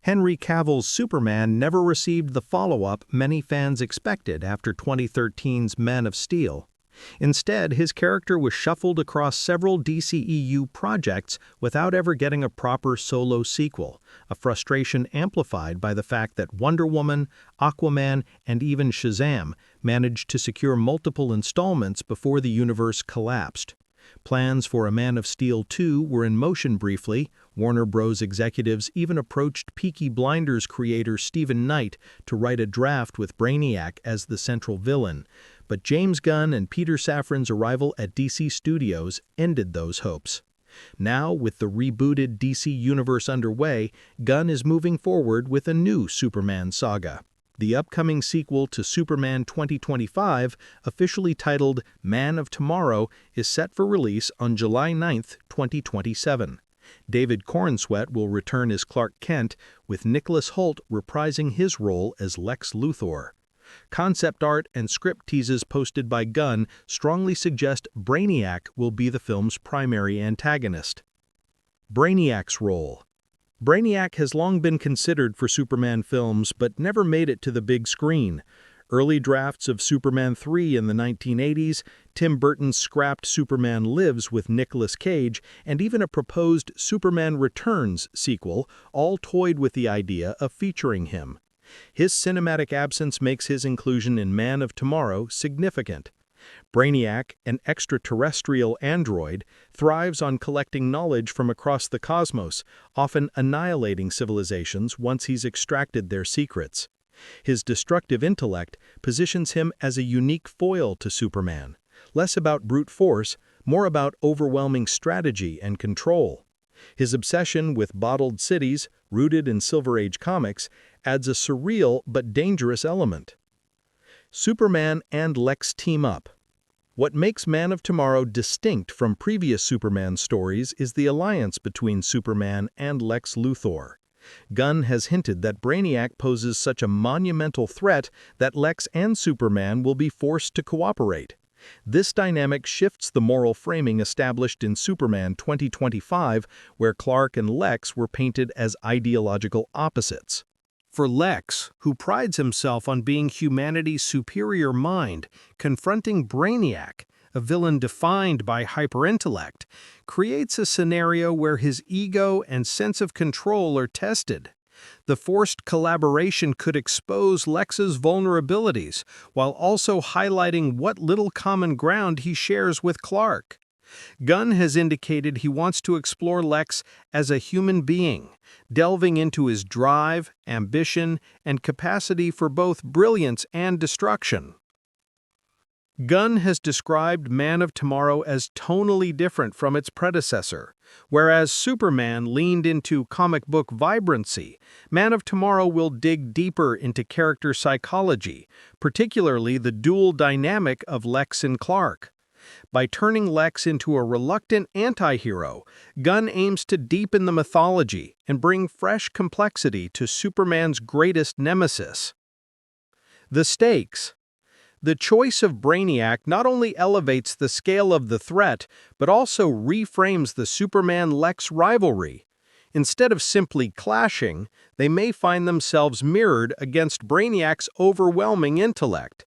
Henry Cavill's Superman never received the follow-up many fans expected after 2013's Man of Steel. Instead, his character was shuffled across several DCEU projects without ever getting a proper solo sequel, a frustration amplified by the fact that Wonder Woman, Aquaman, and even Shazam managed to secure multiple installments before the universe collapsed. Plans for a Man of Steel 2 were in motion briefly. Warner Bros. Executives even approached Peaky Blinders creator Stephen Knight to write a draft with Brainiac as the central villain, but James Gunn and Peter Safran's arrival at DC Studios ended those hopes. Now, with the rebooted DC Universe underway, Gunn is moving forward with a new Superman saga. The upcoming sequel to Superman 2025, officially titled Man of Tomorrow, is set for release on July 9, 2027. David Corenswet will return as Clark Kent, with Nicholas Hoult reprising his role as Lex Luthor. Concept art and script teases posted by Gunn strongly suggest Brainiac will be the film's primary antagonist. Brainiac's role. Brainiac has long been considered for Superman films but never made it to the big screen. Early drafts of Superman 3 in the 1980s, Tim Burton's scrapped Superman Lives with Nicolas Cage, and even a proposed Superman Returns sequel all toyed with the idea of featuring him. His cinematic absence makes his inclusion in Man of Tomorrow significant. Brainiac, an extraterrestrial android, thrives on collecting knowledge from across the cosmos, often annihilating civilizations once he's extracted their secrets. His destructive intellect positions him as a unique foil to Superman, less about brute force, more about overwhelming strategy and control. His obsession with bottled cities, rooted in Silver Age comics, adds a surreal but dangerous element. Superman and Lex team up. What makes Man of Tomorrow distinct from previous Superman stories is the alliance between Superman and Lex Luthor. Gunn has hinted that Brainiac poses such a monumental threat that Lex and Superman will be forced to cooperate. This dynamic shifts the moral framing established in Superman 2025, where Clark and Lex were painted as ideological opposites. For Lex, who prides himself on being humanity's superior mind, confronting Brainiac, a villain defined by hyperintellect, creates a scenario where his ego and sense of control are tested. The forced collaboration could expose Lex's vulnerabilities, while also highlighting what little common ground he shares with Clark. Gunn has indicated he wants to explore Lex as a human being, delving into his drive, ambition, and capacity for both brilliance and destruction. Gunn has described Man of Tomorrow as tonally different from its predecessor. Whereas Superman leaned into comic book vibrancy, Man of Tomorrow will dig deeper into character psychology, particularly the dual dynamic of Lex and Clark. By turning Lex into a reluctant anti-hero, Gunn aims to deepen the mythology and bring fresh complexity to Superman's greatest nemesis. The stakes. The choice of Brainiac not only elevates the scale of the threat, but also reframes the Superman-Lex rivalry. Instead of simply clashing, they may find themselves mirrored against Brainiac's overwhelming intellect.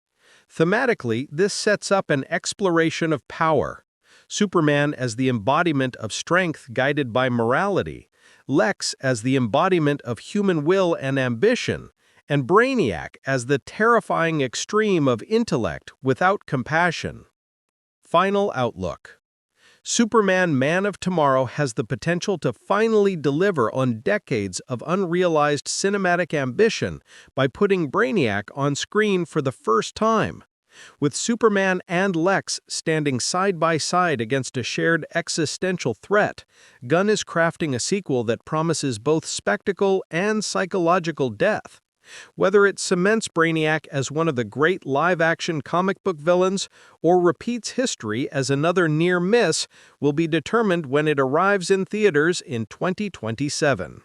Thematically, this sets up an exploration of power. Superman as the embodiment of strength guided by morality, Lex as the embodiment of human will and ambition, and Brainiac as the terrifying extreme of intellect without compassion. Final outlook. Superman Man of Tomorrow has the potential to finally deliver on decades of unrealized cinematic ambition by putting Brainiac on screen for the first time. With Superman and Lex standing side by side against a shared existential threat, Gunn is crafting a sequel that promises both spectacle and psychological depth. Whether it cements Brainiac as one of the great live-action comic book villains or repeats history as another near miss will be determined when it arrives in theaters in 2027.